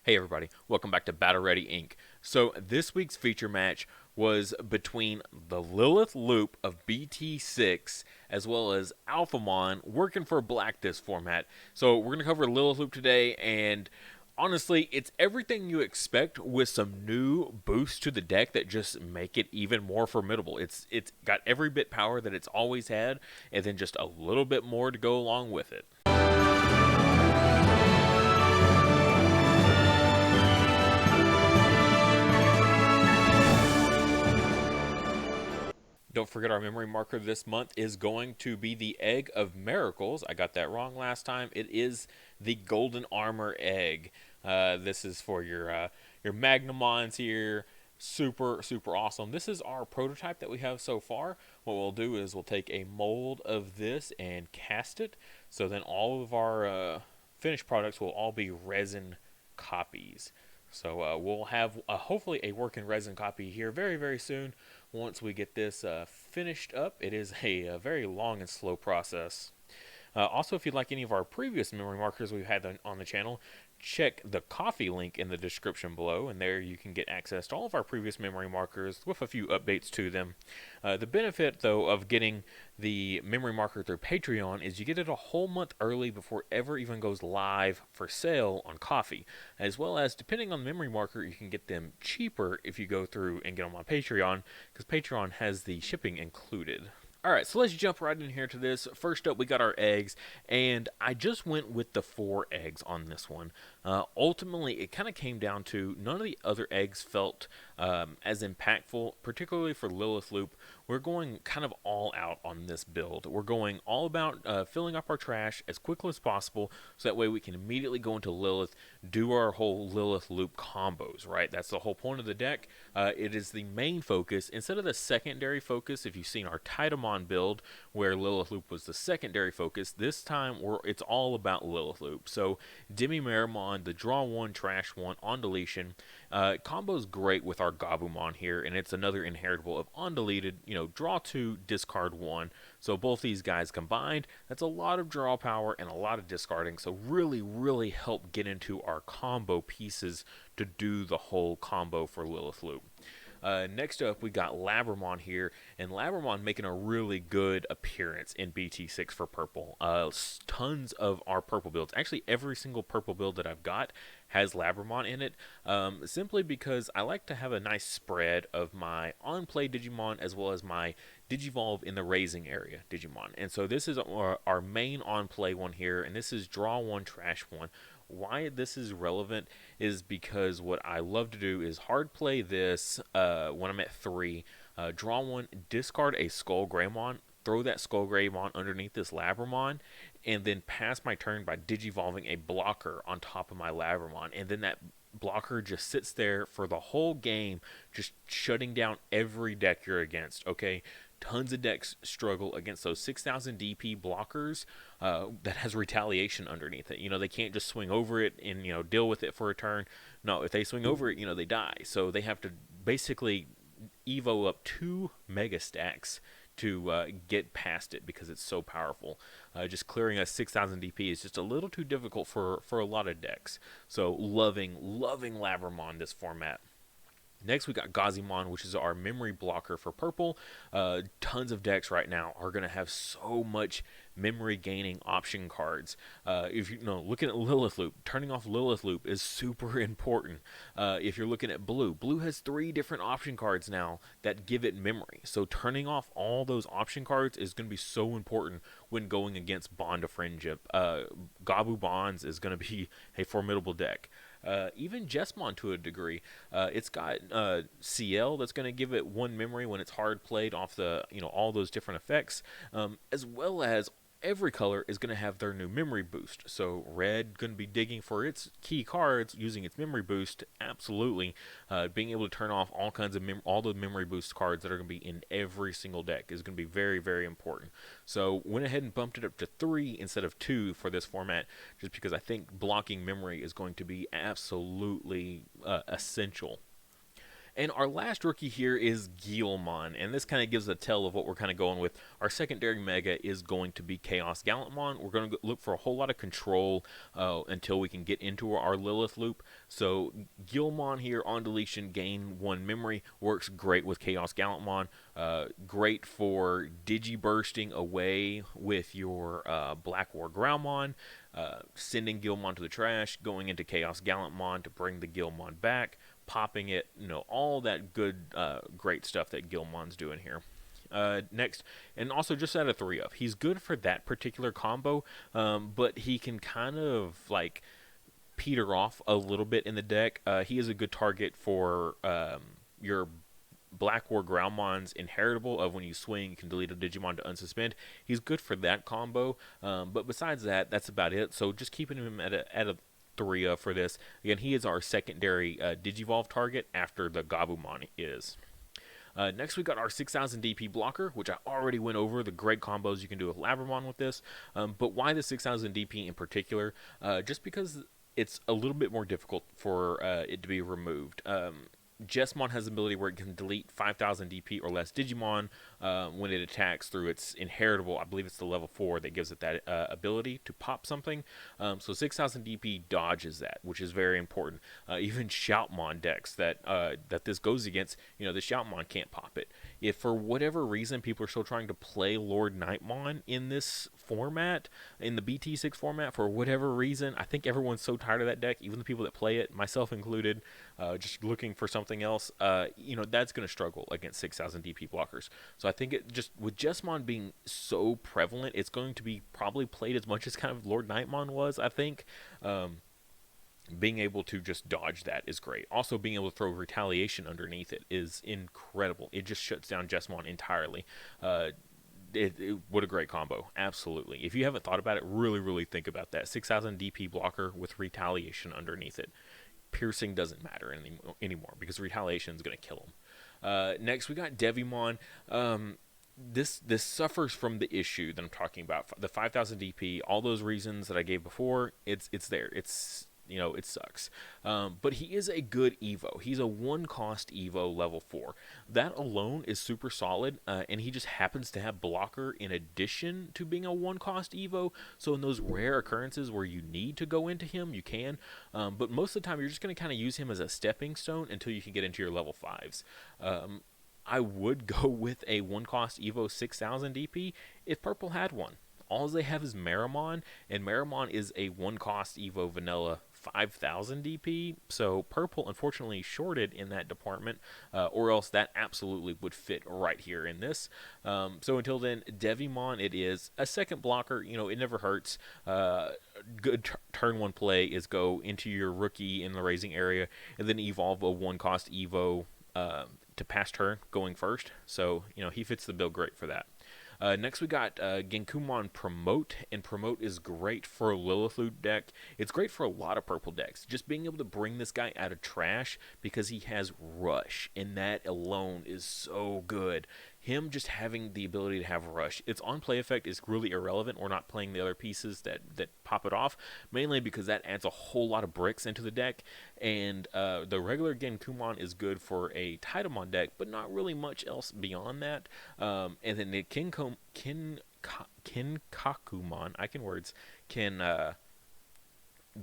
Hey everybody, welcome back to Battle Ready Inc. So this week's feature match was between the Lilith Loop of BT6 as well as Alphamon working for Black this format. So we're going to cover Lilith Loop today, and honestly, it's everything you expect with some new boosts to the deck that just make it even more formidable. It's got every bit power that it's always had, and then just a little bit more to go along with it. Don't forget our memory marker this month is going to be the Egg of Miracles. I got that wrong last time. It is the Golden Armor Egg. This is for your Magnamons here. Super awesome. This is our prototype that we have so far. What we'll do is we'll take a mold of this and cast it. So then all of our finished products will all be resin copies. So we'll have hopefully a working resin copy here very soon. Once we get this finished up, it is a very long and slow process. Also, if you'd like any of our previous memory markers we've had on the channel, check the coffee link in the description below, and there you can get access to all of our previous memory markers with a few updates to them. The benefit, though, of getting the memory marker through Patreon is you get it a whole month early before it ever even goes live for sale on Coffee, as well as, depending on the memory marker, you can get them cheaper if you go through and get them on Patreon, because Patreon has the shipping included. Alright, so let's jump right in here to this. First up, we got our eggs, and I just went with the 4 eggs on this one. Ultimately, it kind of came down to none of the other eggs felt as impactful, particularly for Lilith Loop. We're going kind of all out on this build. We're going all about filling up our trash as quickly as possible, so that way we can immediately go into Lilith, do our whole Lilith Loop combos, right? That's the whole point of the deck. It is the main focus, instead of the secondary focus. If you've seen our Titamon build, where Lilith Loop was the secondary focus, this time it's all about Lilith Loop. So Demi Marimon, the draw 1, trash 1 on deletion, combos great with our Gabumon here, and it's another inheritable of on deleted, draw 2, discard 1. So both these guys combined, that's a lot of draw power and a lot of discarding, so really help get into our combo pieces to do the whole combo for Lilith Loop. Next up, we got Labramon here, and Labramon making a really good appearance in BT6 for purple. Tons of our purple builds, actually every single purple build that I've got has Labramon in it, simply because I like to have a nice spread of my on-play Digimon as well as my Digivolve in the raising area Digimon. And so this is our main on-play one here, and this is draw 1, trash 1. Why this is relevant is because what I love to do is hard play this when I'm at 3, draw 1, discard a Skull Greymon, throw that Skull Greymon underneath this Labramon, and then pass my turn by digivolving a blocker on top of my Labramon, and then that blocker just sits there for the whole game, just shutting down every deck you're against, okay? Tons of decks struggle against those 6,000 DP blockers that has retaliation underneath it. They can't just swing over it and, deal with it for a turn. No, if they swing over it, they die. So they have to basically evo up 2 mega stacks to get past it because it's so powerful. Just clearing a 6,000 DP is just a little too difficult for a lot of decks. So loving Labramon this format. Next, we got Gazimon, which is our memory blocker for purple. Tons of decks right now are going to have so much memory gaining option cards. If looking at Lilith Loop, turning off Lilith Loop is super important. If you're looking at blue has 3 different option cards now that give it memory. So turning off all those option cards is going to be so important when going against Bond of Friendship. Gabu Bonds is going to be a formidable deck. Even Jesmon to a degree. It's got CL that's going to give it 1 memory when it's hard played off the all those different effects, as well as every color is going to have their new memory boost. So red going to be digging for its key cards using its memory boost. Absolutely, being able to turn off all kinds of all the memory boost cards that are going to be in every single deck is going to be very important. So went ahead and bumped it up to 3 instead of 2 for this format, just because I think blocking memory is going to be absolutely essential. And our last rookie here is Guilmon, and this kind of gives a tell of what we're kind of going with. Our secondary mega is going to be Chaos Gallantmon. We're going to look for a whole lot of control until we can get into our Lilith loop. So Guilmon here on deletion, gain 1 memory, works great with Chaos Gallantmon. Great for Digibursting away with your Black War Growlmon. Sending Guilmon to the trash, going into Chaos Gallantmon to bring the Guilmon back, popping it, all that good, great stuff that Guilmon's doing here. Next, and also just out of 3 of, he's good for that particular combo, but he can kind of like peter off a little bit in the deck. He is a good target for your Black War Growlmon's inheritable of when you swing, you can delete a Digimon to unsuspend. He's good for that combo, but besides that, that's about it. So just keeping him at a 3 for this. Again, he is our secondary Digivolve target after the Gabumon is. Next, we got our 6000 DP blocker, which I already went over, the great combos you can do with Labramon with this. But why the 6000 DP in particular? Just because it's a little bit more difficult for it to be removed. Jesmon has the ability where it can delete 5000 DP or less Digimon when it attacks through its inheritable. I believe it's the level 4 that gives it that ability to pop something. So 6000 DP dodges that, which is very important. Even Shoutmon decks that this goes against, the Shoutmon can't pop it. If for whatever reason people are still trying to play Lord Nightmon in this format, in the BT6 format, for whatever reason, I think everyone's so tired of that deck, even the people that play it, myself included, just looking for something else, that's going to struggle against 6000 DP blockers. So I think it just, with Jesmon being so prevalent, it's going to be probably played as much as kind of Lord Nightmon was, I think. Being able to just dodge that is great. Also, being able to throw Retaliation underneath it is incredible. It just shuts down Jesmon entirely. What a great combo. Absolutely. If you haven't thought about it, really, really think about that. 6000 DP blocker with Retaliation underneath it. Piercing doesn't matter anymore because Retaliation is going to kill him. Next, we got Devimon. This suffers from the issue that I'm talking about. The 5000 DP, all those reasons that I gave before, it's there. It sucks. But he is a good Evo. He's a 1-cost Evo level 4. That alone is super solid, and he just happens to have blocker in addition to being a 1-cost Evo. So in those rare occurrences where you need to go into him, you can. But most of the time, you're just going to kind of use him as a stepping stone until you can get into your level 5s. I would go with a 1-cost Evo 6000 DP if Purple had one. All they have is Marimon, and Marimon is a 1-cost Evo Vanilla 5000 DP, so Purple unfortunately shorted in that department, or else that absolutely would fit right here in this. So until then, Devimon, it is a second blocker. It never hurts. Good turn 1 play is go into your rookie in the raising area, and then evolve a 1-cost Evo to pass turn going first. So he fits the bill great for that. Next, we got Genkumon Promote, and Promote is great for a Lilith loot deck. It's great for a lot of purple decks. Just being able to bring this guy out of trash because he has Rush, and that alone is so good. Him just having the ability to have Rush, its on-play effect is really irrelevant. We're not playing the other pieces that pop it off, mainly because that adds a whole lot of bricks into the deck, and the regular Genkumon is good for a Titamon deck, but not really much else beyond that. And then the Kinkakumon, I can words, can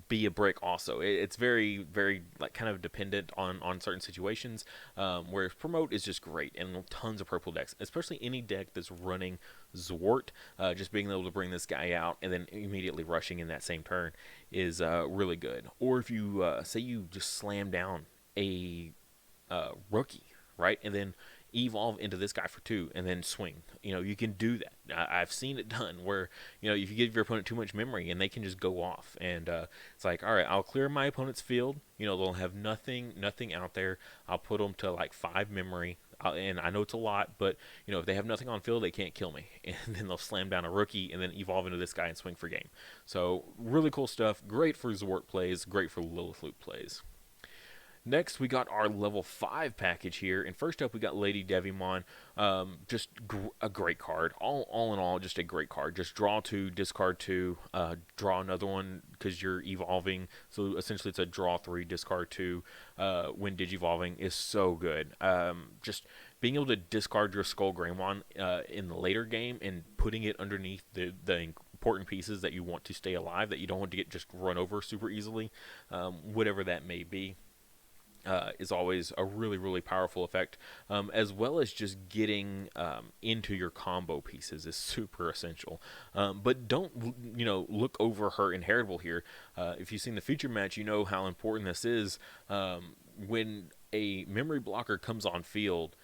be a brick also. It's very, very kind of dependent on certain situations, whereas Promote is just great and tons of purple decks, especially any deck that's running Zwart. Just being able to bring this guy out and then immediately rushing in that same turn is really good. Or if you say you just slam down a rookie, right, and then evolve into this guy for 2 and then swing. You can do that. I've seen it done where, if you give your opponent too much memory and they can just go off, and it's like, all right, I'll clear my opponent's field. They'll have nothing out there. I'll put them to like 5 memory. And I know it's a lot, but if they have nothing on field, they can't kill me. And then they'll slam down a rookie and then evolve into this guy and swing for game. So really cool stuff. Great for Zwart plays. Great for Lilith Loot plays. Next, we got our level 5 package here. And first up, we got Lady Devimon. Just a great card. All in all, just a great card. Just draw 2, discard 2, draw another one because you're evolving. So essentially, it's a draw 3, discard 2 when digivolving is so good. Just being able to discard your Skull Greymon in the later game and putting it underneath the important pieces that you want to stay alive, that you don't want to get just run over super easily, whatever that may be. Is always a really, really powerful effect, as well as just getting into your combo pieces is super essential. But don't, look over her inheritable here. If you've seen the feature match, you know how important this is. When a memory blocker comes on field,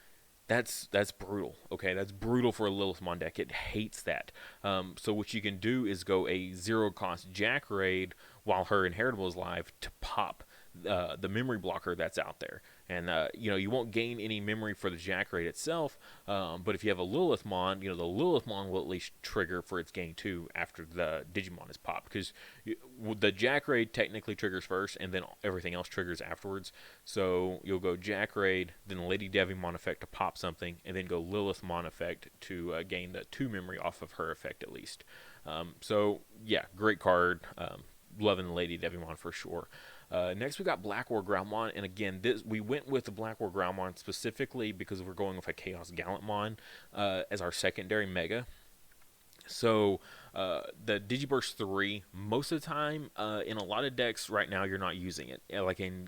that's brutal. Okay, that's brutal for a Lilithmon deck. It hates that. So what you can do is go a 0-cost Jack Raid while her inheritable is live to pop the memory blocker that's out there. And you won't gain any memory for the Jack Raid itself, but if you have a Lilithmon, the Lilithmon will at least trigger for its gain 2 after the Digimon is popped, because the Jack Raid technically triggers first, and then everything else triggers afterwards. So you'll go Jack Raid, then Lady Devimon effect to pop something, and then go Lilithmon effect to gain the 2 memory off of her effect at least. So yeah, great card. Loving the Lady Devimon for sure. Next, we got Black War Groundmon, and again, we went with the Black War Groundmon specifically because we're going with a Chaos Gallantmon as our secondary Mega. So the Digiburst 3, most of the time in a lot of decks right now, you're not using it. Like in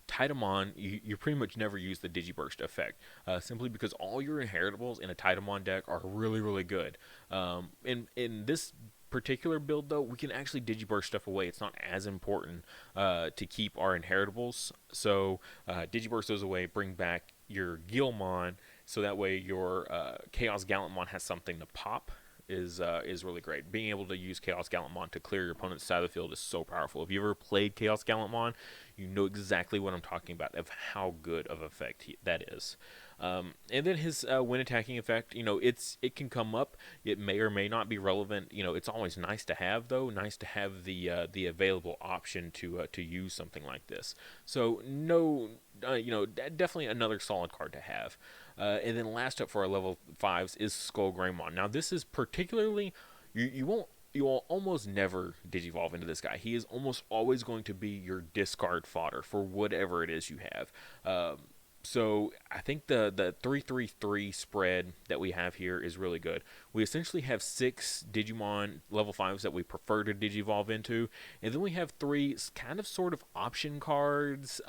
Titamon, you pretty much never use the Digiburst effect, simply because all your inheritables in a Titamon deck are really, really good. In this particular build, though, we can actually Digiburst stuff away. It's not as important to keep our inheritables. So Digiburst those away, bring back your Guilmon, so that way your Chaos Gallantmon has something to pop. Is really great. Being able to use Chaos Gallantmon to clear your opponent's side of the field is so powerful. If you ever played Chaos Gallantmon, you know exactly what I'm talking about, of how good of effect that is. And then his when attacking effect, it can come up. It may or may not be relevant. It's always nice to have, though. Nice to have the available option to use something like this. So no, definitely another solid card to have. And then last up for our level 5s is Skull Greymon. Now this is particularly, you will almost never digivolve into this guy. He is almost always going to be your discard fodder for whatever it is you have. So I think the 3-3-3 spread that we have here is really good. We essentially have 6 Digimon level 5s that we prefer to digivolve into, and then we have 3 kind of sort of option cards.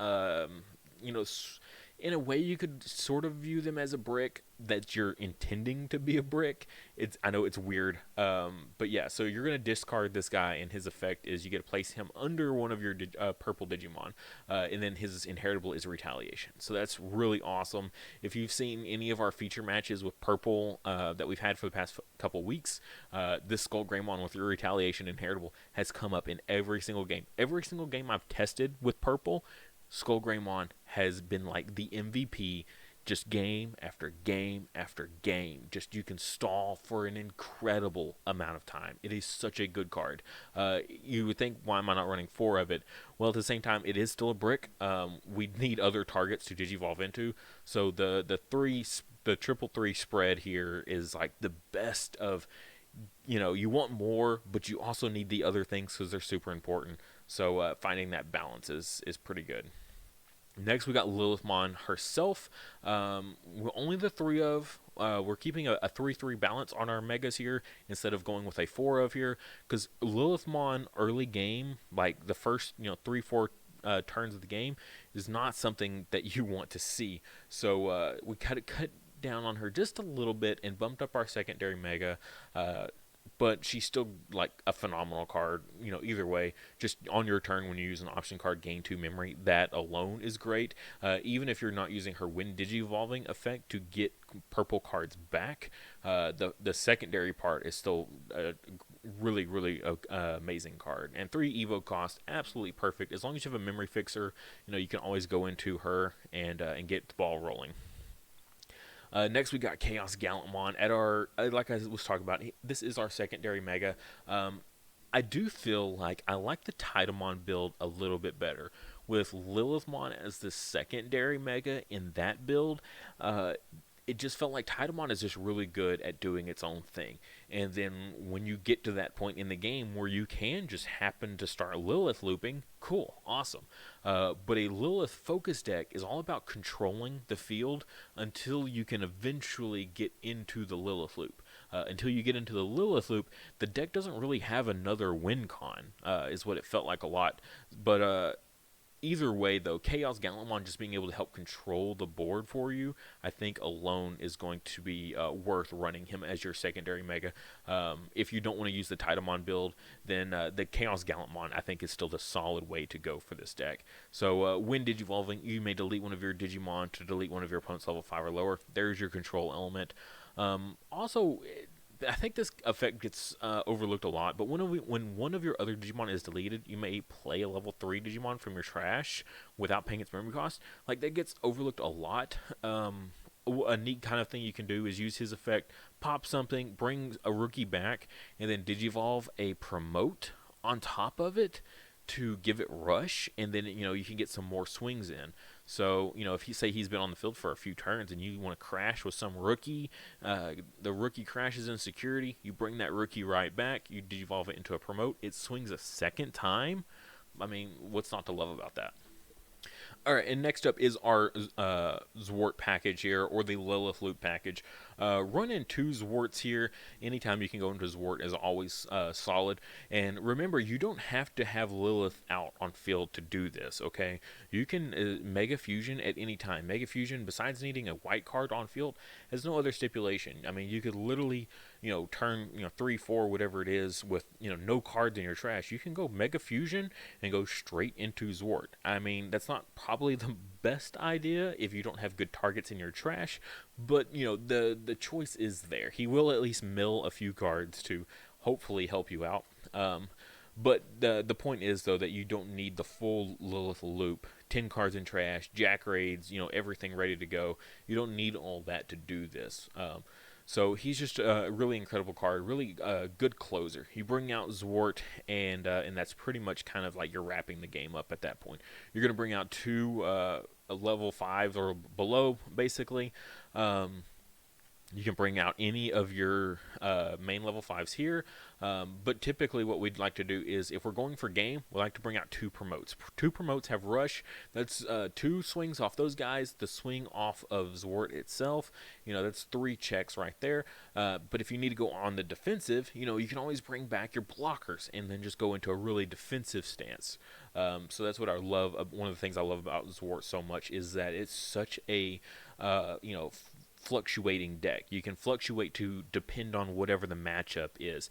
In a way, you could sort of view them as a brick that you're intending to be a brick. I know it's weird, but yeah. So you're gonna discard this guy, and his effect is you get to place him under one of your purple Digimon, and then his inheritable is Retaliation. So that's really awesome. If you've seen any of our feature matches with purple that we've had for the past couple weeks, this Skull Greymon with your Retaliation inheritable has come up in every single game. Every single game I've tested with purple, Skull Greymon has been like the MVP, just game after game after game. Just you can stall for an incredible amount of time. It is such a good card. You would think, why am I not running 4 of it? Well, at the same time, it is still a brick. We need other targets to digivolve into. So the 3-3 spread here is like the best of. You want more, but you also need the other things because they're super important. So finding that balance is pretty good. Next, we got Lilithmon herself. Only the 3 of. We're keeping a 3-3 balance on our megas here instead of going with a 4 of here, because Lilithmon early game, like the first 3-4 turns of the game, is not something that you want to see. So we cut down on her just a little bit and bumped up our secondary mega. But she's still like a phenomenal card. Either way, just on your turn when you use an option card, gain 2 memory. That alone is great. Even if you're not using her when digivolving effect to get purple cards back, the secondary part is still a really, really amazing card. And 3 Evo cost, absolutely perfect. As long as you have a memory fixer, you can always go into her and get the ball rolling. Next, we got Chaos Gallantmon at our, like I was talking about, this is our secondary mega. I do feel like I like the Titamon build a little bit better. with Lilithmon as the secondary mega in that build, it just felt like Titamon is just really good at doing its own thing. And then when you get to that point in the game where you can just happen to start Lilith looping, cool, awesome. But a Lilith focus deck is all about controlling the field until you can eventually get into the Lilith loop. Until you get into the Lilith loop, the deck doesn't really have another win con, is what it felt like a lot. But either way, though, Chaos Gallantmon just being able to help control the board for you, I think alone is going to be worth running him as your secondary mega. If you don't want to use the Titamon build, then the Chaos Gallantmon, I think, is still the solid way to go for this deck. So when Digivolving, you may delete one of your Digimon to delete one of your opponent's level 5 or lower. There's your control element. Also, I think this effect gets overlooked a lot, but when one of your other Digimon is deleted, you may play a level 3 Digimon from your trash without paying its memory cost. Like, that gets overlooked a lot. A neat kind of thing you can do is use his effect, pop something, bring a rookie back, and then Digivolve a promote on top of it to give it rush, and then you can get some more swings in. So if he's been on the field for a few turns and you want to crash with some rookie, the rookie crashes in security, you bring that rookie right back, you devolve it into a promote, it swings a second time. I mean, what's not to love about that? All right, and next up is our Zwart package here, or the Lilith Loop package. Running 2 Zwarts here, anytime you can go into Zwart is always solid. And remember, you don't have to have Lilith out on field to do this, okay? You can Mega Fusion at any time. Mega Fusion, besides needing a white card on field, has no other stipulation. I mean, you could literally, turn 3, 4, whatever it is, with no cards in your trash. You can go Mega Fusion and go straight into Zwart. I mean, that's not probably the best idea if you don't have good targets in your trash, but the choice is there. He will at least mill a few cards to hopefully help you out. But the point is, though, that you don't need the full Lilith loop. 10 cards in trash, Jack Raids, everything ready to go. You don't need all that to do this. So he's just a really incredible card, really good closer. You bring out Zwart, and that's pretty much kind of like you're wrapping the game up at that point. You're going to bring out 2 level 5s or below, basically. You can bring out any of your main level 5s here, but typically what we'd like to do is, if we're going for game, we like to bring out 2 promotes. 2 promotes have rush. That's 2 swings off those guys, the swing off of Zwart itself. That's 3 checks right there. But if you need to go on the defensive, you can always bring back your blockers and then just go into a really defensive stance. So that's what I love. One of the things I love about Zwart so much is that it's such a fluctuating deck. You can fluctuate to depend on whatever the matchup is.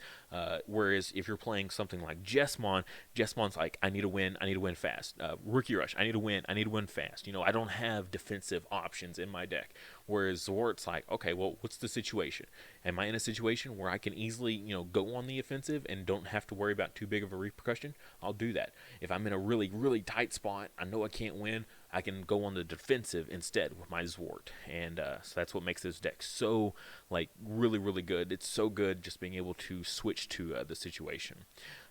Whereas if you're playing something like Jesmon's like, I need to win fast. Rookie Rush, I need to win fast. I don't have defensive options in my deck. Whereas Zwart's like, okay, well, what's the situation? Am I in a situation where I can easily, go on the offensive and don't have to worry about too big of a repercussion? I'll do that. If I'm in a really, really tight spot, I know I can't win, I can go on the defensive instead with my Zwart. And so that's what makes this deck so, really, really good. It's so good just being able to switch to the situation.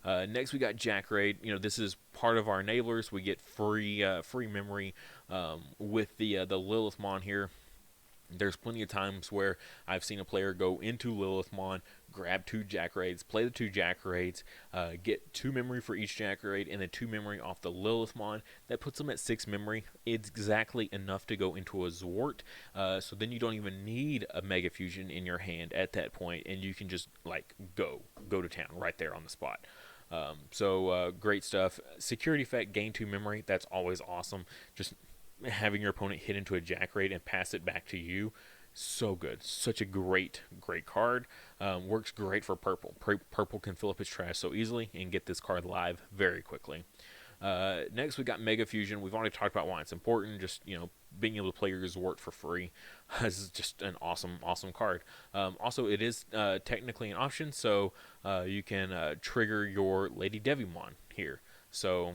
Next, we got Jack Raid. This is part of our enablers. We get free memory with the Lilithmon here. There's plenty of times where I've seen a player go into Lilithmon, grab 2 Jack Raids, play the 2 Jack Raids, get 2 memory for each Jack Raid, and then 2 memory off the Lilithmon. That puts them at 6 memory. It's exactly enough to go into a Zwart. So then you don't even need a Mega Fusion in your hand at that point, and you can just go to town right there on the spot. So great stuff. Security effect, gain 2 memory. That's always awesome. Just having your opponent hit into a Jack Raid and pass it back to you, so good. Such a great card. Works great for purple. Purple can fill up his trash so easily and get this card live very quickly. Next, we got Mega Fusion. We've already talked about why it's important. Just being able to play your Zwart for free is just an awesome card. Also, it is technically an option, so you can trigger your Lady Devimon here. So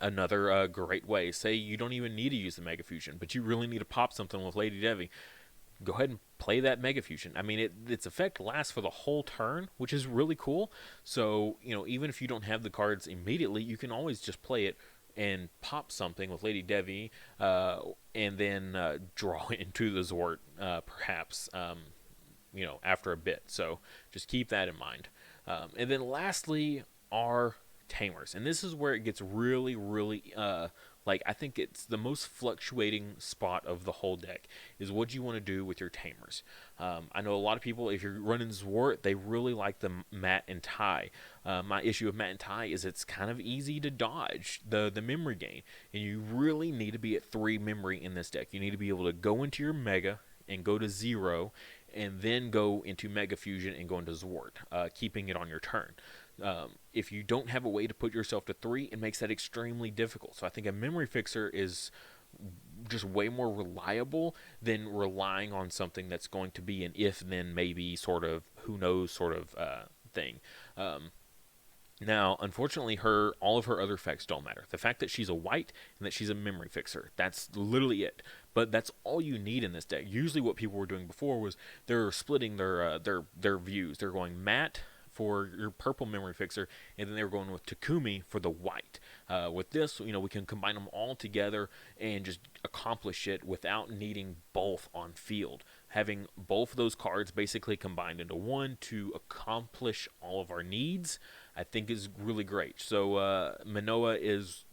another great way. Say you don't even need to use the Mega Fusion, but you really need to pop something with Lady Devi. Go ahead and play that Mega Fusion. I mean, its effect lasts for the whole turn, which is really cool. So, even if you don't have the cards immediately, you can always just play it, and pop something with Lady Devi, and then draw into the Zort, perhaps, after a bit. So just keep that in mind. And then lastly are Tamers. And this is where it gets really, really, I think it's the most fluctuating spot of the whole deck, is what you want to do with your Tamers. I know a lot of people, if you're running Zwart, they really like the Matt and Ty. My issue with Matt and Ty is it's kind of easy to dodge the memory gain, and you really need to be at 3 memory in this deck. You need to be able to go into your Mega and go to 0, and then go into Mega Fusion and go into Zwart, keeping it on your turn. If you don't have a way to put yourself to 3, it makes that extremely difficult. So I think a memory fixer is just way more reliable than relying on something that's going to be an if then maybe sort of who knows sort of thing. Now, unfortunately, all of her other effects don't matter. The fact that she's a white and that she's a memory fixer, that's literally it. But that's all you need in this deck. Usually what people were doing before was they're splitting their views. They're going matte for your purple memory fixer, and then they were going with Takumi for the white. With this, we can combine them all together and just accomplish it without needing both on field. Having both of those cards basically combined into one to accomplish all of our needs, I think is really great. So Manoa is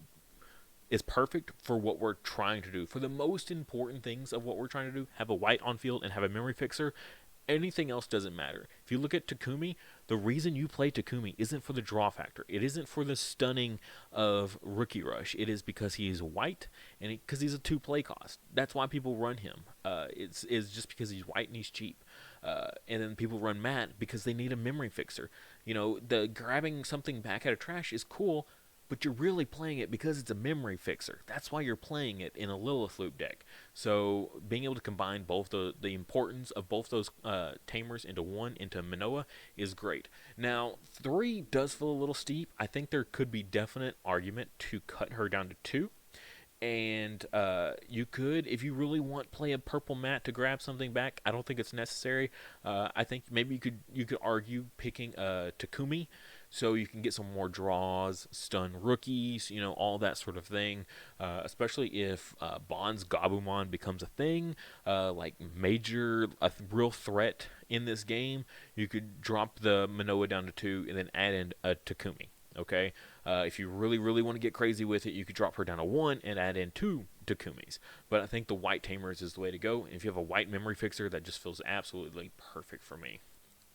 perfect for what we're trying to do. For the most important things of what we're trying to do, have a white on field and have a memory fixer. Anything else doesn't matter. If you look at Takumi, the reason you play Takumi isn't for the draw factor. It isn't for the stunning of Rookie Rush. It is because he's white and because he's a 2 play cost. That's why people run him. It's just because he's white and he's cheap. And then people run Matt because they need a memory fixer. The grabbing something back out of trash is cool, but you're really playing it because it's a memory fixer. That's why you're playing it in a Lilith Loop deck. So being able to combine both the importance of both those Tamers into one, into Manoa, is great. Now, 3 does feel a little steep. I think there could be definite argument to cut her down to 2. And you could, if you really want, play a purple Matt to grab something back. I don't think it's necessary. I think maybe you could argue picking Takumi, so you can get some more draws, stun rookies, all that sort of thing. Especially if Bond's Gabumon becomes a thing, like a real threat in this game. You could drop the Manoa down to 2 and then add in a Takumi. Okay, if you really, really want to get crazy with it, you could drop her down to 1 and add in 2 Takumis. But I think the white Tamers is the way to go. And if you have a white memory fixer, that just feels absolutely perfect for me.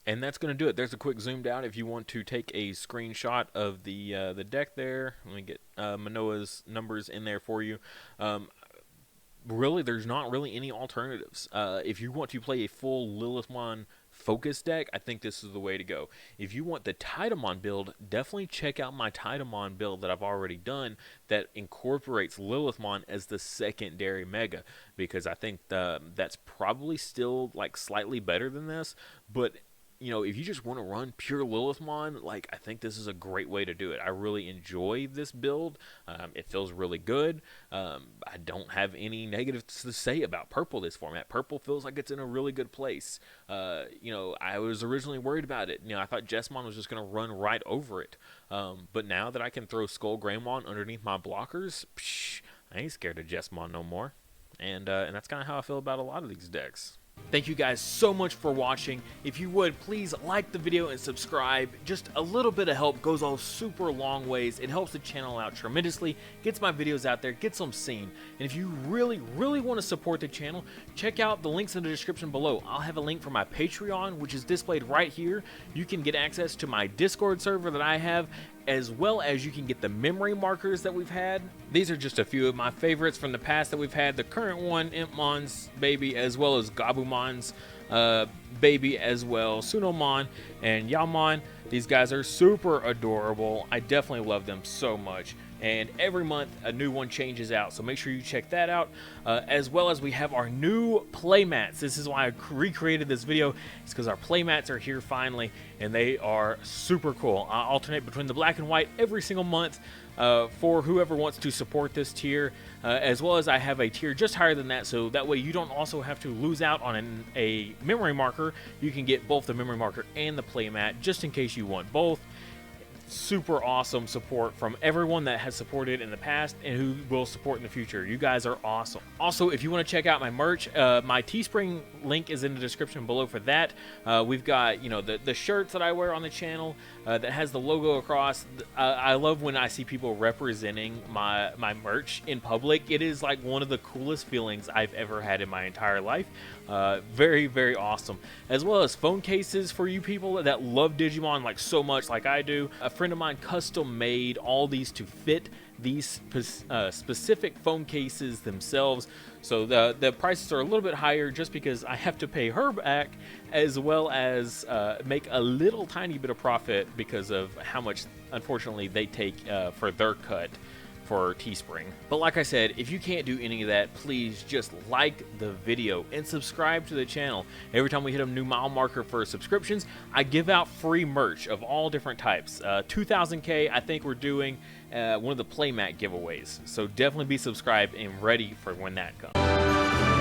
And that's going to do it. There's a quick zoomed out if you want to take a screenshot of the deck there. Let me get Manoa's numbers in there for you. Really, there's not really any alternatives. If you want to play a full Lilithmon focus deck, I think this is the way to go. If you want the Tidamon build, definitely check out my Tidamon build that I've already done that incorporates Lilithmon as the secondary mega, because I think that's probably still slightly better than this, but if you just want to run pure Lilithmon, I think this is a great way to do it. I really enjoy this build. It feels really good. I don't have any negatives to say about purple this format. Purple feels like it's in a really good place. I was originally worried about it. I thought Jessmon was just going to run right over it. But now that I can throw Skull Greymon underneath my blockers, I ain't scared of Jessmon no more. And that's kind of how I feel about a lot of these decks. Thank you guys so much for watching. If you would, please like the video and subscribe. Just a little bit of help goes a super long ways. It helps the channel out tremendously, gets my videos out there, gets them seen. And if you really, really want to support the channel, check out the links in the description below. I'll have a link for my Patreon, which is displayed right here. You can get access to my Discord server that I have, as well as you can get the memory markers that we've had. These are just a few of my favorites from the past that we've had. The current one, Impmon's baby, as well as Gabumon's baby as well, Sunomon and Yamon. These guys are super adorable. I definitely love them so much. And every month a new one changes out, so make sure you check that out. As well as we have our new playmats. This is why I recreated this video. It's because our playmats are here finally, and they are super cool. I alternate between the black and white every single month for whoever wants to support this tier, as well as I have a tier just higher than that, so that way you don't also have to lose out on a memory marker. You can get both the memory marker and the playmat just in case you want both. super awesome support from everyone that has supported in the past and who will support in the future. You guys are awesome. Also, if you want to check out my merch, my Teespring link is in the description below for that. We've got, you know, the shirts that I wear on the channel that has the logo across. I love when I see people representing my merch in public. It is like one of the coolest feelings I've ever had in my entire life. Very, very awesome. As well as phone cases for you people that love Digimon like so much like I do. A friend of mine custom made all these to fit these specific phone cases themselves. So the prices are a little bit higher just because I have to pay her back, as well as make a little tiny bit of profit because of how much, unfortunately, they take for their cut for Teespring. But like I said, if you can't do any of that, please just like the video and subscribe to the channel. Every time we hit a new mile marker for subscriptions, I give out free merch of all different types. 2000K, I think we're doing one of the playmat giveaways. So definitely be subscribed and ready for when that comes.